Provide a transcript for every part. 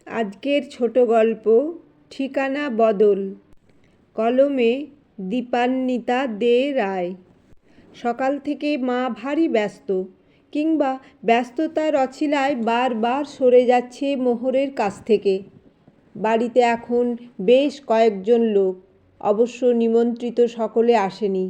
আজকের ছোট গল্প ঠিকানা বদল। কলমে দীপান্বিতা দে রায়। সকাল থেকে মা ভারী ব্যস্ত, কিংবা ব্যস্ততার অছিলায় বারবার সরে যাচ্ছে মোহরের কাছ থেকে। বাড়িতে এখন বেশ কয়েকজন লোক, অবশ্য নিমন্ত্রিত সকলে আসেনি।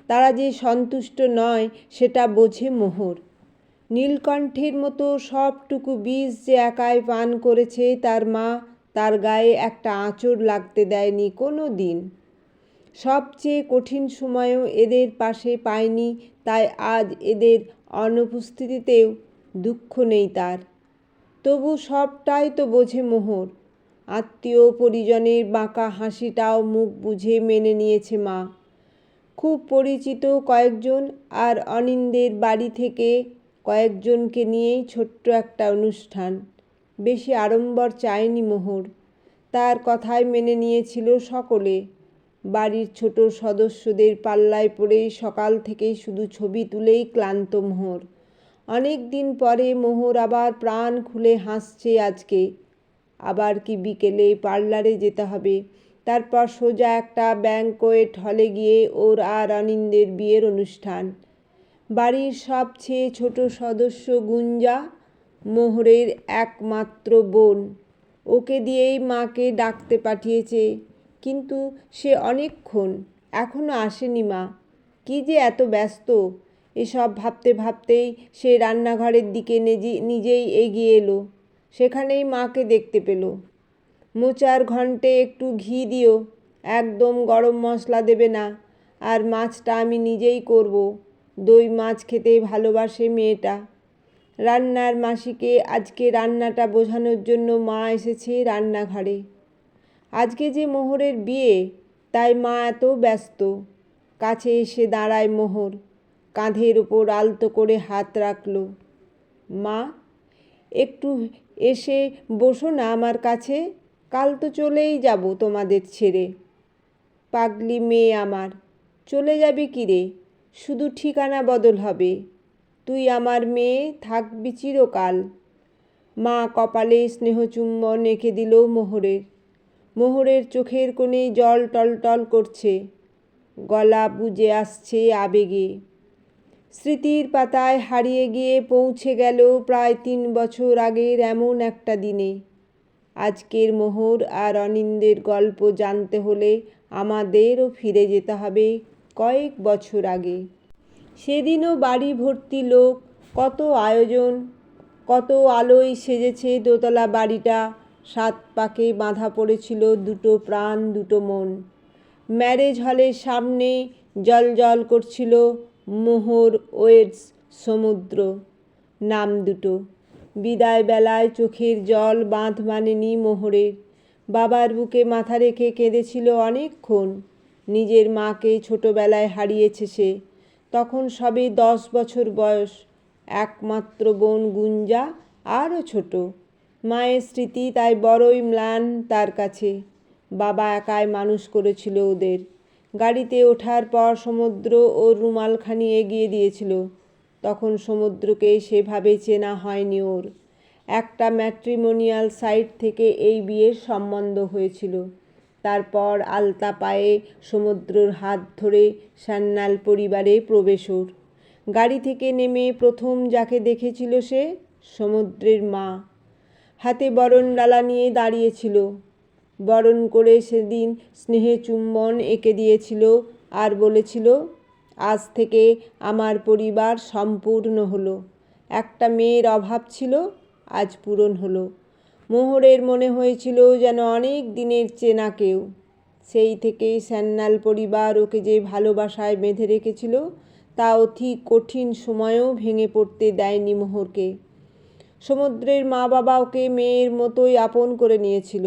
তারা যে সন্তুষ্ট নয় সেটা বোঝে মোহর। নীলকণ্ঠের মতো সবটুকু বীজ যে একাই পান করেছে, তার মা তার গায়ে একটা আঁচড় লাগতে দেয়নি কোনো দিন। সবচেয়ে কঠিন সময়েও এদের পাশে পায়নি, তাই আজ এদের অনুপস্থিতিতেও দুঃখ নেই তার। তবু সবটাই তো বোঝে মোহর। আত্মীয় পরিজনের বাঁকা হাসিটাও মুখ বুঝে মেনে নিয়েছে মা। খুব পরিচিত কয়েকজন আর অনিন্দের বাড়ি থেকে কয়েকজনকে নিয়েই ছোট্ট একটা অনুষ্ঠান। বেশি আড়ম্বর চায়নি মোহর। তার কথাই মেনে নিয়েছিল সকলে। বাড়ির ছোট সদস্যদের পাল্লায় পড়ে সকাল থেকেই শুধু ছবি তুলেই ক্লান্ত মোহর। অনেক দিন পরে মোহর আবার প্রাণ খুলে হাসছে আজকে। আবার কি বিকেলে পার্লারে যেতে হবে, তারপর সোজা একটা ব্যাংকোয়েট হলে গিয়ে ওর আর অনিন্দের বিয়ের অনুষ্ঠান। বাড়ির সবচেয়ে ছোট সদস্য গুঞ্জা, মোহরের একমাত্র বোন। ওকে দিয়েই মাকে ডাকতে পাঠিয়েছে, কিন্তু সে অনেকক্ষণ এখনো আসেনি। মা কি যে এত ব্যস্ত, এসব ভাবতে ভাবতেই সে রান্নাঘরের দিকে নিজেই এগিয়ে এলো। সেখানেই মাকে দেখতে পেল। মোচার ঘন্টে একটু ঘি দিও, একদম গরম মশলা দেবে না, আর মাছটা আমি নিজেই করব। দই মাছ খেতে ভালোবাসে মেয়েটা। রান্নার মাসিকে আজকে রান্নাটা বোঝানোর জন্য মা এসেছে রান্নাঘরে। আজকে যে মোহরের বিয়ে, তাই মা এত ব্যস্ত। কাছে এসে দাঁড়ায় মোহর, কাঁধের ওপর আলতো করে হাত রাখল। মা, একটু এসে বসো না আমার কাছে, কাল তো চলেই যাব তোমাদের ছেড়ে। পাগলি মেয়ে আমার, চলে যাবি কি রে? শুধু ঠিকানা বদল হবে। তুই আমার মেয়ে থাকবি চিরকাল। মা কপালে স্নেহচুম্বন এঁকে দিল মোহরের। মোহরের চোখের কোণে জল টলটল করছে, গলা বুজে আসছে আবেগে। স্মৃতির পাতায় হারিয়ে গিয়ে পৌঁছে গেল প্রায় 3 বছর আগের এমন একটা দিনে। আজকের মোহর আর অনিন্দের গল্প জানতে হলে আমাদেরও ফিরে যেতে হবে কয়েক বছর আগে। সেদিনও বাড়ি ভর্তি লোক, কত আয়োজন, কত আলোয় সেজেছে দোতলা বাড়িটা। 7 পাকে বাঁধা পড়েছিল দুটো প্রাণ, দুটো মন। ম্যারেজ হলের সামনে জলজল করছিল মোহর ওয়েডস সমুদ্র নাম দুটো। বিদায় বেলায় চোখের জল বাঁধ মানেনি মোহরের। বাবার বুকে মাথা রেখে কেঁদেছিল অনেকক্ষণ। নিজের মাকে ছোটবেলায় হারিয়েছে সে, তখন সবে 10 বছর বয়স। একমাত্র বোন গুঞ্জা আরও ছোট। মায়ের স্মৃতি তাই বড়ই ম্লান তার কাছে। বাবা একাই মানুষ করেছিল ওদের। গাড়িতে ওঠার পর সমুদ্র ওর রুমালখানি এগিয়ে দিয়েছিল। তখন সমুদ্রকে সেভাবে চেনা হয়নি ওর। একটা ম্যাট্রিমোনিয়াল সাইট থেকে এই বিয়ের সম্বন্ধ হয়েছিল। তারপর আলতা পায়ে সমুদ্রর হাত ধরে সান্যাল পরিবারে প্রবেশ ওর। গাড়ি থেকে নেমে প্রথম যাকে দেখেছিল সে, সমুদ্রের মা। হাতে বরণডালা নিয়ে দাঁড়িয়েছিল। বরণ করে সেদিন স্নেহে চুম্বন এঁকে দিয়েছিল আর বলেছিল, আজ থেকে আমার পরিবার সম্পূর্ণ হলো। একটা মেয়ের অভাব ছিল, আজ পূরণ হলো। মোহরের মনে হয়েছিল যেন অনেক দিনের চেনা কেউ। সেই থেকেই সান্যাল পরিবার ওকে যে ভালোবাসায় বেঁধে রেখেছিল, তা অতি কঠিন সময়েও ভেঙে পড়তে দেয়নি মোহরকে। সমুদ্রের মা বাবা ওকে মেয়ের মতোই আপন করে নিয়েছিল।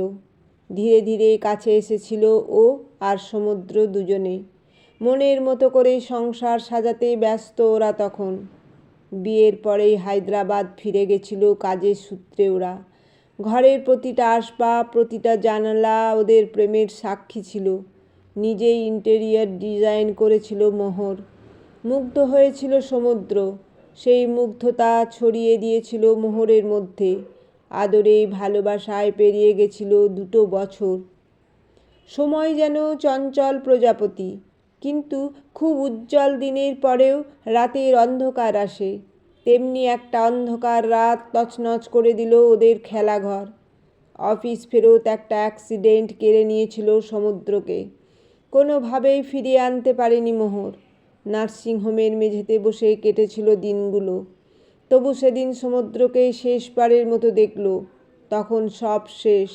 ধীরে ধীরে কাছে এসেছিল ও আর সমুদ্র দুজনে। মনের মতো করে সংসার সাজাতে ব্যস্ত ওরা তখন। বিয়ের পরেই হায়দ্রাবাদ ফিরে গেছিল কাজের সূত্রে ওরা। ঘরের প্রতিটা আসবাব, প্রতিটা জানালা ওদের প্রেমের সাক্ষী ছিল। নিজেই ইন্টেরিয়র ডিজাইন করেছিল মোহর। মুগ্ধ হয়েছিল সমুদ্র। সেই মুগ্ধতা ছড়িয়ে দিয়েছিল মোহরের মধ্যে। আদরে ভালোবাসায় পেরিয়ে গেছিল 2 বছর। সময় যেন চঞ্চল প্রজাপতি, কিন্তু খুব উজ্জ্বল দিনের পরেও রাতের অন্ধকার আসে। তেমনি একটা অন্ধকার রাত তছনছ করে দিল ওদের খেলাঘর। অফিস ফেরত একটা অ্যাক্সিডেন্ট কেড়ে নিয়েছিল সমুদ্রকে। কোনোভাবেই ফিরিয়ে আনতে পারেনি মোহর। নার্সিংহোমের মেঝেতে বসে কেটেছিল দিনগুলো। তবু সেদিন সমুদ্রকে শেষবারের মতো দেখল। তখন সব শেষ।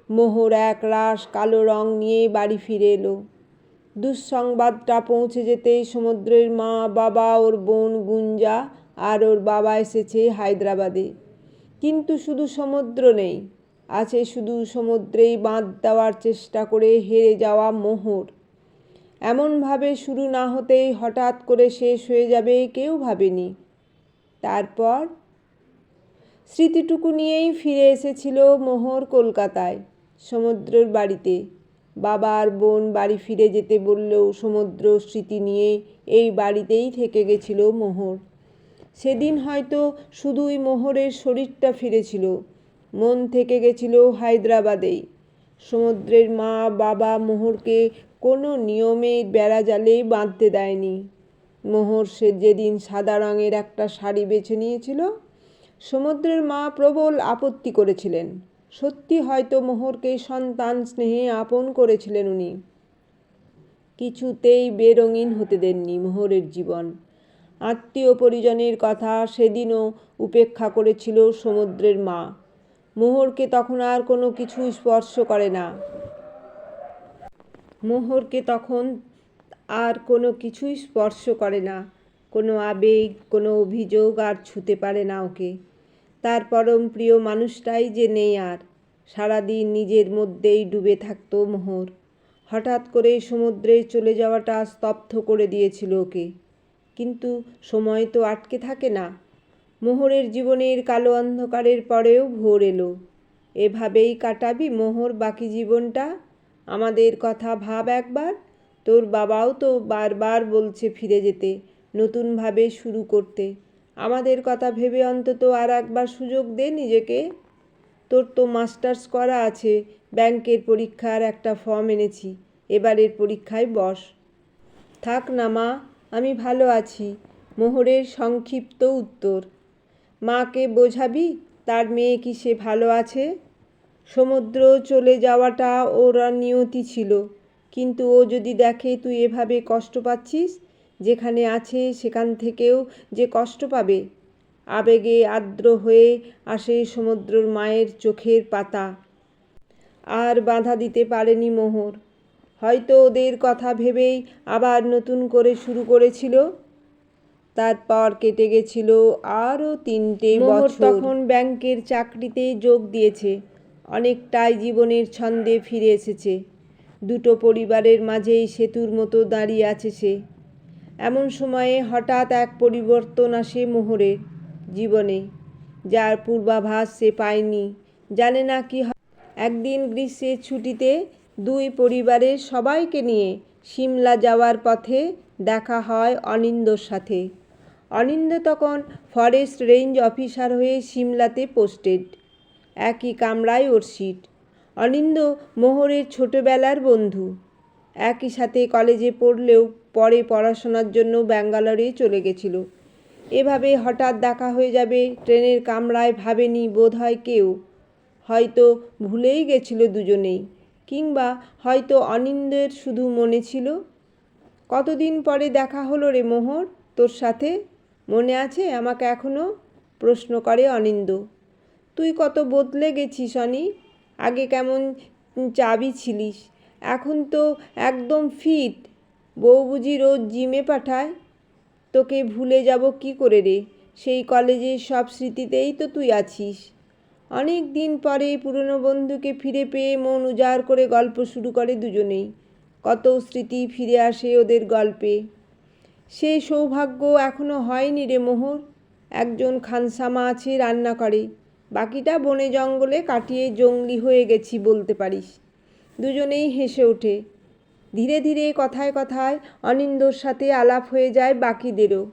মোহর এক রাশ কালো রং নিয়ে বাড়ি ফিরে এলো। দুঃসংবাদটা পৌঁছে যেতেই সমুদ্রের মা, বাবা, ওর বোন গুঞ্জা আর ওর বাবা এসেছে হায়দ্রাবাদে। কিন্তু শুধু সমুদ্র নেই, আছে শুধু সমুদ্রেই বাঁধ দেওয়ার চেষ্টা করে হেরে যাওয়া মোহর। এমনভাবে শুরু না হতেই হঠাৎ করে শেষ হয়ে যাবে কেউ ভাবেনি। তারপর স্মৃতিটুকু নিয়েই ফিরে এসেছিল মোহর কলকাতায়, সমুদ্রের বাড়িতে। বাবা আর বোন বাড়ি ফিরে যেতে বললেও সমুদ্র স্মৃতি নিয়ে এই বাড়িতেই থেকে গেছিল মোহর। সেদিন হয়তো শুধুই মোহরের শরীরটা ফিরেছিল, মন থেকে গেছিল হায়দ্রাবাদেই। সমুদ্রের মা বাবা মোহরকে কোনো নিয়মে বেড়াজালে বাঁধতে দেয়নি। মোহর সে যেদিন সাদা রঙের একটা শাড়ি বেছে নিয়েছিল, সমুদ্রের মা প্রবল আপত্তি করেছিলেন। সত্যি হয়তো মোহরকে সন্তান স্নেহে আপন করেছিলেন উনি। কিছুতেই বেরঙিন হতে দেননি মোহরের জীবন। আত্মীয় পরিজনের কথা সেদিনও উপেক্ষা করেছিল সমুদ্রের মা। মোহরকে তখন আর কোনো কিছু স্পর্শ করে না। মোহরকে তখন আর কোনো কিছুই স্পর্শ করে না। কোনো আবেগ, কোনো অভিযোগ আর ছুঁতে পারে না ওকে। তার পরম প্রিয় মানুষটাই যে নেই আর। সারাদিন নিজের মধ্যেই ডুবে থাকতো মোহর। হঠাৎ করে সমুদ্রে চলে যাওয়াটা স্তব্ধ করে দিয়েছিল ওকে। কিন্তু সময় তো আটকে থাকে না। মোহরের জীবনের কালো অন্ধকারের পরেও ভোর এলো। এভাবেই কাটাবি মোহর বাকি জীবনটা? আমাদের কথা ভাব একবার। তোর বাবাও তো বারবার বলছে ফিরে যেতে, নতুনভাবে শুরু করতে। আমাদের কথা ভেবে অন্তত আর একবার সুযোগ দে নিজেকে। তোর তো মাস্টার্স করা আছে, ব্যাংকের পরীক্ষার একটা ফর্ম এনেছি, এবারের পরীক্ষায় বস। থাক না মা, আমি ভালো আছি, মোহরের সংক্ষিপ্ত উত্তর। মাকে বোঝাবি তার মেয়ে কি সে ভালো আছে? সমুদ্র চলে যাওয়াটা ওর নিয়তি ছিল, কিন্তু ও যদি দেখে তুই এভাবে কষ্ট পাচ্ছিস, যেখানে আছে সেখান থেকেও যে কষ্ট পাবে। আবেগে আর্দ্র হয়ে আসে সমুদ্রের মায়ের চোখের পাতা। আর বাধা দিতে পারেনি মোহর। হয়তো ওদের কথা ভেবেই আবার নতুন করে শুরু করেছিল। তারপর কেটে গেছিল আরও 3টে বছর। মোহর তখন ব্যাংকের চাকরিতে যোগ দিয়েছে। অনেকটাই জীবনের ছন্দে ফিরে এসেছে। দুটো পরিবারের মাঝেই সেতুর মতো দাঁড়িয়ে আছে সে। এমন সময়ে হঠাৎ এক পরিবর্তন আসে মোহরের জীবনে, যার পূর্বাভাস সে পায়নি, জানে না কি হয়। একদিন গ্রীষ্মের ছুটিতে দুই পরিবারের সবাইকে নিয়ে সিমলা যাওয়ার পথে দেখা হয় অনিন্দ্যর সাথে। অনিন্দ্য তখন ফরেস্ট রেঞ্জ অফিসার হয়ে সিমলাতে পোস্টেড। একই কামরায় ওর সিট। অনিন্দ্য মোহরের ছোটবেলার বন্ধু। একই সাথে কলেজে পড়লেও পরে পড়াশোনার জন্য ব্যাঙ্গালোরে চলে গেছিল। এভাবে হঠাৎ দেখা হয়ে যাবে ট্রেনের কামরায় ভাবেনি বোধহয় কেউ। হয়তো ভুলেই গেছিল দুজনেই, কিংবা হয়তো অনিন্দ্যের শুধু মনে ছিল। কতদিন পরে দেখা হলো রে মোহর তোর সাথে, মনে আছে আমাকে এখনো? প্রশ্ন করে অনিন্দ্য। তুই কত বদলে গেছিস অনি। আগে কেমন চাবি ছিলিস, এখন তো একদম ফিট। বউ বুঝি রোজ জিমে পাঠায়? তোকে ভুলে যাব কি করে রে, সেই কলেজের সব স্মৃতিতেই তো তুই আছিস। অনেক দিন পরে পুরনো বন্ধুকে ফিরে পেয়ে মন উজাড় করে গল্প শুরু করে দুজনেই। কত স্মৃতি ফিরে আসে ওদের গল্পে। সেই সৌভাগ্য এখনো হয়নি রে মোহর। একজন খানসামা আছে, রান্না করে, বাকিটা বনে জঙ্গলে কাটিয়ে জঙ্গলি হয়ে গেছি বলতে পারিস। দুজনেই হেসে ওঠে। ধীরে ধীরে কথায় কথায় অনিন্দ্যর সাথে আলাপ হয়ে যায় বাকিদেরও।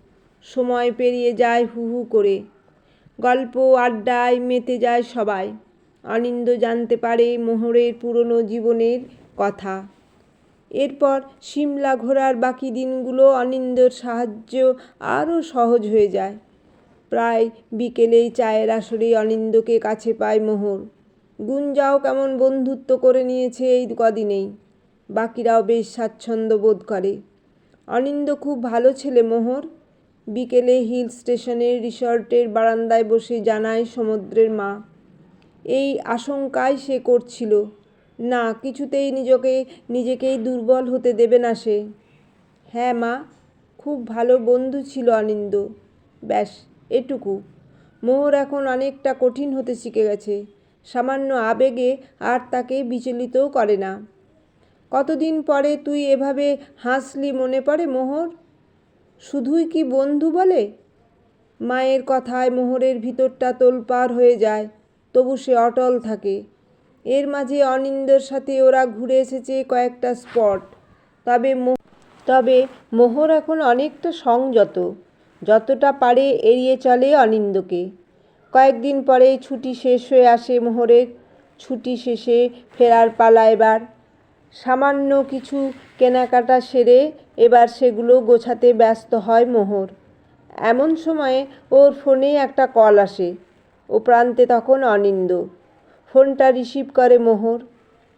সময় পেরিয়ে যায় হু হু করে। গল্প আড্ডায় মেতে যায় সবাই। অনিন্দ্য জানতে পারে মোহরের পুরনো জীবনের কথা। এরপর সিমলা ঘোরার বাকি দিনগুলো অনিন্দ্যর সাহায্য আরও সহজ হয়ে যায়। প্রায় বিকেলেই চায়ের আসরে অনিন্দ্যকে কাছে পায় মোহর। গুঞ্জাও কেমন বন্ধুত্ব করে নিয়েছে এই কদিনেই। বাকিরাও বেশ স্বাচ্ছন্দ্য বোধ করে। অনিন্দ্য খুব ভালো ছেলে মোহর। বিকেলে হিল স্টেশনের রিসর্টের বারান্দায় বসে জানায় সমুদ্রের মা। এই আশঙ্কাই সে করছিল, না কিছুতেই নিজেকেই দুর্বল হতে দেবে না সে। হ্যাঁ মা, খুব ভালো বন্ধু ছিল অনিন্দ্য, ব্যাস এটুকু। মোহর এখন অনেকটা কঠিন হতে শিখে গেছে। সামান্য আবেগে আর তাকে বিচলিতও করে না। কতদিন পরে তুই এভাবে হাসলি মনে পড়ে মোহর? শুধুই কি বন্ধু বলে? মায়ের কথায় মোহরের ভিতরটা তোলপাড় হয়ে যায়, তবু সে অটল থাকে। এর মাঝে অনিন্দ্যর সাথে ওরা ঘুরে এসেছে কয়েকটা স্পট। তবে মোহর এখন অনেকটা সংযত, যতটা পারে এড়িয়ে চলে অনিন্দ্যকে। কয়েকদিন পরেই ছুটি শেষ হয়ে আসে মোহরের। ছুটি শেষে ফেরার পালা এবার। সামান্য কিছু কেনাকাটা সেরে এবার সেগুলো গোছাতে ব্যস্ত হয় মোহর। এমন সময়ে ওর ফোনে একটা কল আসে। ও প্রান্তে তখন অনিন্দ্য। ফোনটা রিসিভ করে মোহর।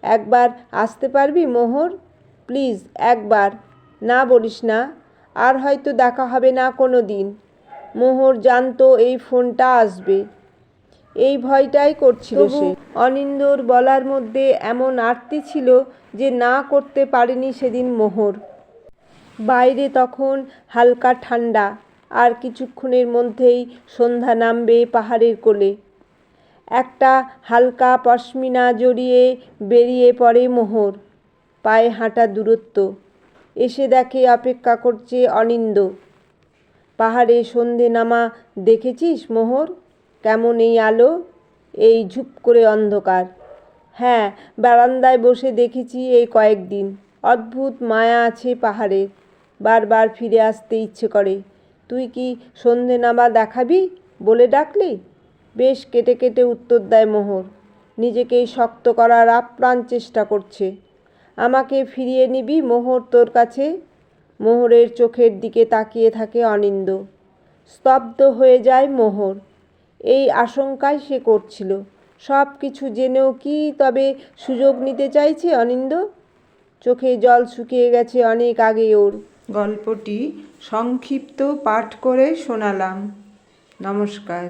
একবার আসতে পারবি মোহর? প্লিজ একবার, না বলিস না, আর হয়তো দেখা হবে না কোনো দিন। মোহর জানতো এই ফোনটা আসবে, এই ভয়টাই করছিল সে। অনিন্দ্যর বলার মধ্যে এমন আর্তি ছিল যে না করতে পারেনি সেদিন মোহর। বাইরে তখন হালকা ঠান্ডা, আর কিছুক্ষণের মধ্যেই সন্ধ্যা নামবে পাহাড়ের কোলে। একটা হালকা পশমিনা জড়িয়ে বেরিয়ে পড়ে মোহর। পায়ে হাঁটা দূরত্ব। এসে দেখে অপেক্ষা করছে অনিন্দ্য। পাহাড়ে সন্ধে নামা দেখেছিস মোহর? কেমন এই আলো, এই ঝুপ করে অন্ধকার? হ্যাঁ, বারান্দায় বসে দেখেছি এই কয়েকদিন। অদ্ভুত মায়া আছে পাহাড়ের, বারবার ফিরে আসতে ইচ্ছে করে। তুই কি সন্ধে নামা দেখাবি বলে ডাকলি? বেশ কেটে কেটে উত্তর দেয় মোহর। নিজেকেই শক্ত করার আপ্রাণ চেষ্টা করছে। আমাকে ফিরিয়ে নিবি মোহর তোর কাছে? মোহরের চোখের দিকে তাকিয়ে থাকে অনিন্দ্য। স্তব্ধ হয়ে যায় মোহর। এই আশঙ্কাই সে করছিল। সব কিছু জেনেও কি তবে সুযোগ নিতে চাইছে অনিন্দ্য? চোখে জল শুকিয়ে গেছে অনেক আগে ওর। গল্পটি সংক্ষিপ্ত পাঠ করে শোনালাম। নমস্কার।